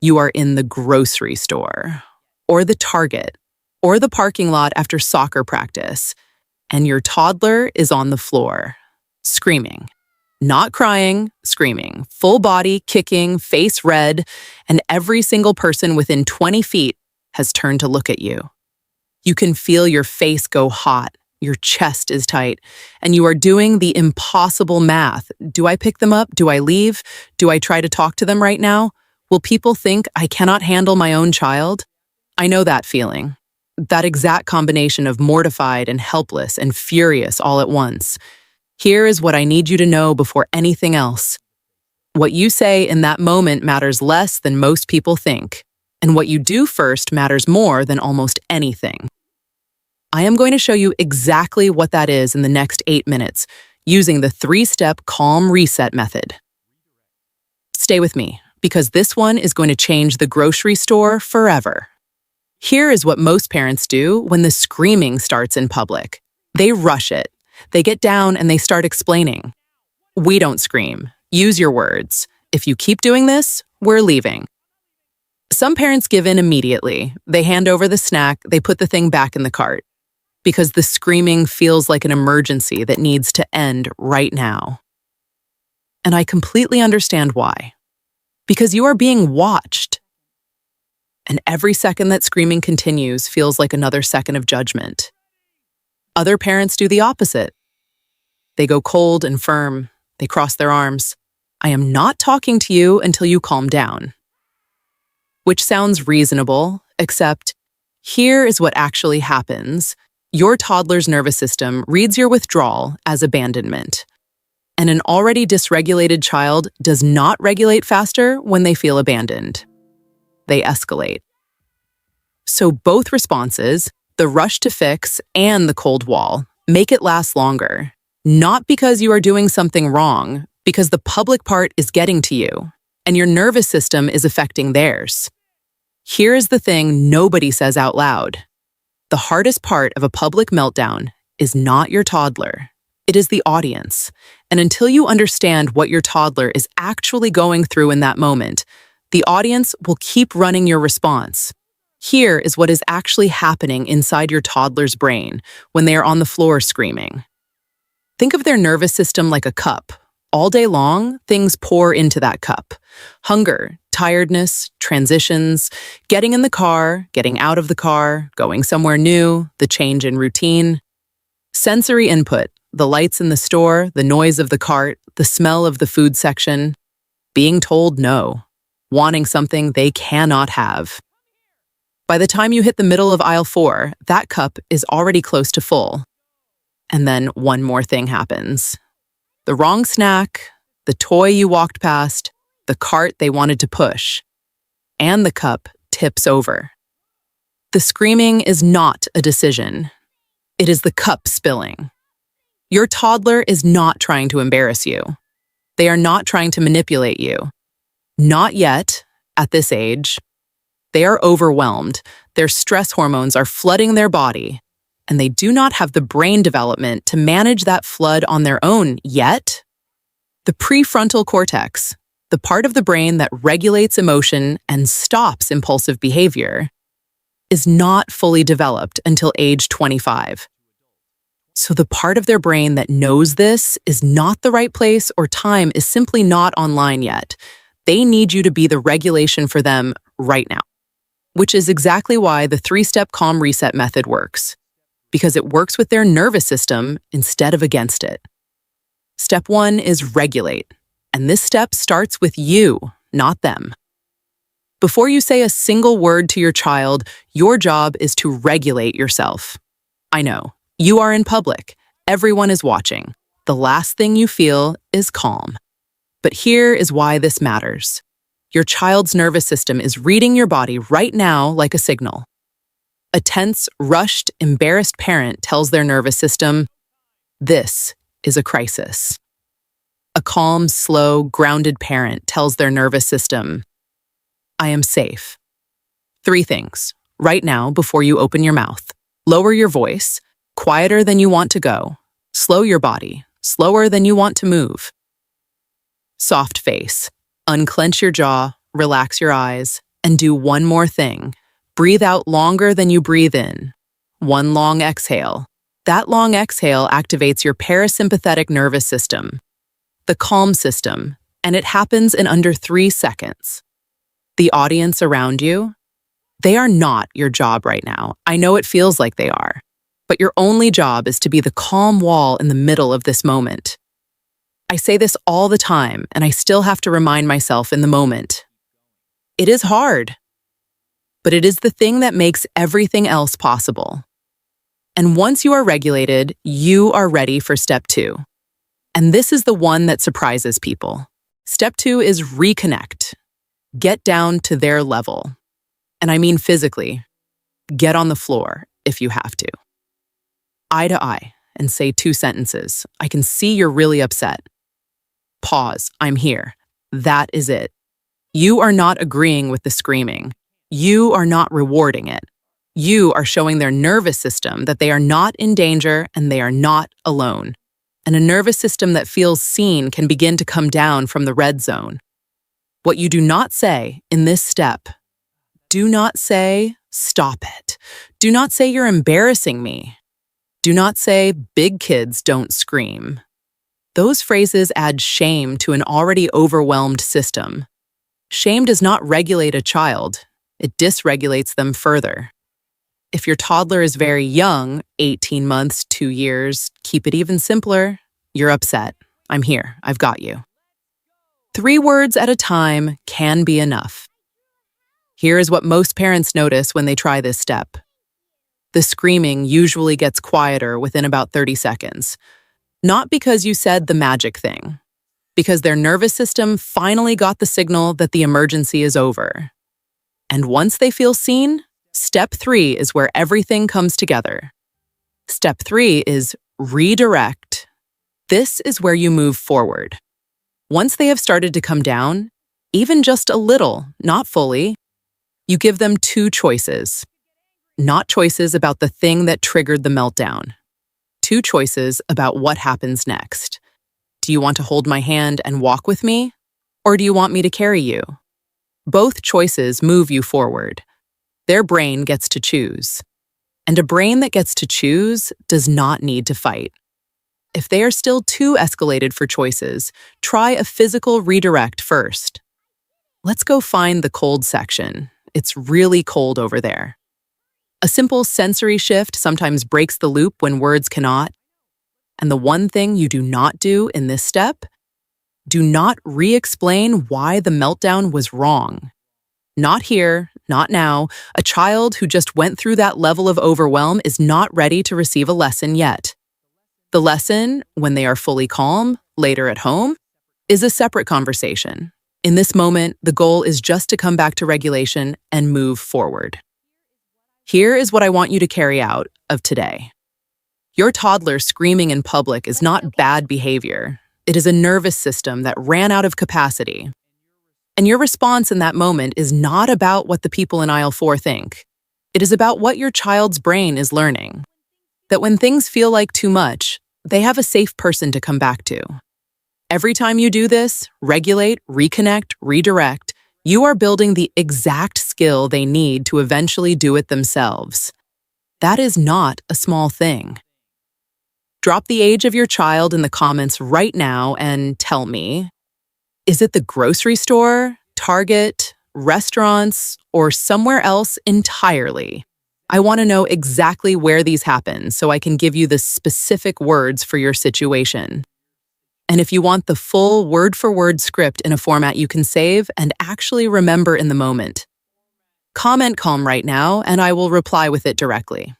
You are in the grocery store, or the Target, or the parking lot after soccer practice, and your toddler is on the floor, screaming. Not crying, screaming, full body, kicking, face red, and every single person within 20 feet has turned to look at you. You can feel your face go hot, your chest is tight, and you are doing the impossible math. Do I pick them up? Do I leave? Do I try to talk to them right now? Will people think I cannot handle my own child? I know that feeling. That exact combination of mortified and helpless and furious all at once. Here is what I need you to know before anything else. What you say in that moment matters less than most people think, and what you do first matters more than almost anything. I am going to show you exactly what that is in the next 8 minutes, using the 3-step calm reset method. Stay with me, because this one is going to change the grocery store forever. Here is what most parents do when the screaming starts in public. They rush it. They get down and they start explaining. We don't scream. Use your words. If you keep doing this, we're leaving. Some parents give in immediately. They hand over the snack, they put the thing back in the cart, because the screaming feels like an emergency that needs to end right now. And I completely understand why. Because you are being watched. And every second that screaming continues feels like another second of judgment. Other parents do the opposite. They go cold and firm. They cross their arms. I am not talking to you until you calm down. Which sounds reasonable, except here is what actually happens. Your toddler's nervous system reads your withdrawal as abandonment. And an already dysregulated child does not regulate faster when they feel abandoned. They escalate. So both responses, the rush to fix and the cold wall, make it last longer. Not because you are doing something wrong, because the public part is getting to you, and your nervous system is affecting theirs. Here is the thing nobody says out loud. The hardest part of a public meltdown is not your toddler. It is the audience. And until you understand what your toddler is actually going through in that moment, the audience will keep running your response. Here is what is actually happening inside your toddler's brain when they are on the floor screaming. Think of their nervous system like a cup. All day long, things pour into that cup. Hunger, tiredness, transitions, getting in the car, getting out of the car, going somewhere new, the change in routine. Sensory input, the lights in the store, the noise of the cart, the smell of the food section. Being told no, wanting something they cannot have. By the time you hit the middle of aisle 4, that cup is already close to full. And then one more thing happens. The wrong snack, the toy you walked past, the cart they wanted to push, and the cup tips over. The screaming is not a decision. It is the cup spilling. Your toddler is not trying to embarrass you. They are not trying to manipulate you. Not yet, at this age. They are overwhelmed. Their stress hormones are flooding their body, and they do not have the brain development to manage that flood on their own yet. The prefrontal cortex, the part of the brain that regulates emotion and stops impulsive behavior, is not fully developed until age 25. So the part of their brain that knows this is not the right place or time is simply not online yet. They need you to be the regulation for them right now, which is exactly why the 3-step calm reset method works, because it works with their nervous system instead of against it. Step 1 is regulate, and this step starts with you, not them. Before you say a single word to your child, your job is to regulate yourself. I know, you are in public. Everyone is watching. The last thing you feel is calm. But here is why this matters. Your child's nervous system is reading your body right now like a signal. A tense, rushed, embarrassed parent tells their nervous system, this is a crisis. A calm, slow, grounded parent tells their nervous system, I am safe. 3 things, right now before you open your mouth. Lower your voice, quieter than you want to go. Slow your body, slower than you want to move. Soft face, unclench your jaw, relax your eyes, And do one more thing. Breathe out longer than you breathe in. One long exhale. That long exhale activates your parasympathetic nervous system, the calm system, and it happens in under 3 seconds. The audience around you, they are not your job right now. I know it feels like they are, but your only job is to be the calm wall in the middle of this moment. I say this all the time, and I still have to remind myself in the moment. It is hard, but it is the thing that makes everything else possible. And once you are regulated, you are ready for step 2. And this is the one that surprises people. Step 2 is reconnect. Get down to their level. And I mean physically. Get on the floor if you have to. Eye to eye and say 2 sentences. I can see you're really upset. Pause. I'm here. That is it. You are not agreeing with the screaming. You are not rewarding it. You are showing their nervous system that they are not in danger and they are not alone. And a nervous system that feels seen can begin to come down from the red zone. What you do not say in this step, do not say, stop it. Do not say you're embarrassing me. Do not say, big kids don't scream. Those phrases add shame to an already overwhelmed system. Shame does not regulate a child. It dysregulates them further. If your toddler is very young, 18 months, 2 years, keep it even simpler. You're upset. I'm here. I've got you. 3 words at a time can be enough. Here is what most parents notice when they try this step. The screaming usually gets quieter within about 30 seconds. Not because you said the magic thing, because their nervous system finally got the signal that the emergency is over. And once they feel seen, step 3 is where everything comes together. Step 3 is redirect. This is where you move forward. Once they have started to come down, even just a little, not fully, you give them 2 choices. Not choices about the thing that triggered the meltdown. 2 choices about what happens next. Do you want to hold my hand and walk with me? Or do you want me to carry you? Both choices move you forward. Their brain gets to choose. And a brain that gets to choose does not need to fight. If they are still too escalated for choices, try a physical redirect first. Let's go find the cold section. It's really cold over there. A simple sensory shift sometimes breaks the loop when words cannot. And the one thing you do not do in this step, do not re-explain why the meltdown was wrong. Not here, not now. A child who just went through that level of overwhelm is not ready to receive a lesson yet. The lesson, when they are fully calm, later at home, is a separate conversation. In this moment, the goal is just to come back to regulation and move forward. Here is what I want you to carry out of today. Your toddler screaming in public is not bad behavior. It is a nervous system that ran out of capacity. And your response in that moment is not about what the people in aisle 4 think. It is about what your child's brain is learning. That when things feel like too much, they have a safe person to come back to. Every time you do this, regulate, reconnect, redirect, you are building the exact skill they need to eventually do it themselves. That is not a small thing. Drop the age of your child in the comments right now and tell me, is it the grocery store, Target, restaurants, or somewhere else entirely? I want to know exactly where these happen so I can give you the specific words for your situation. And if you want the full word-for-word script in a format you can save and actually remember in the moment, comment calm right now and I will reply with it directly.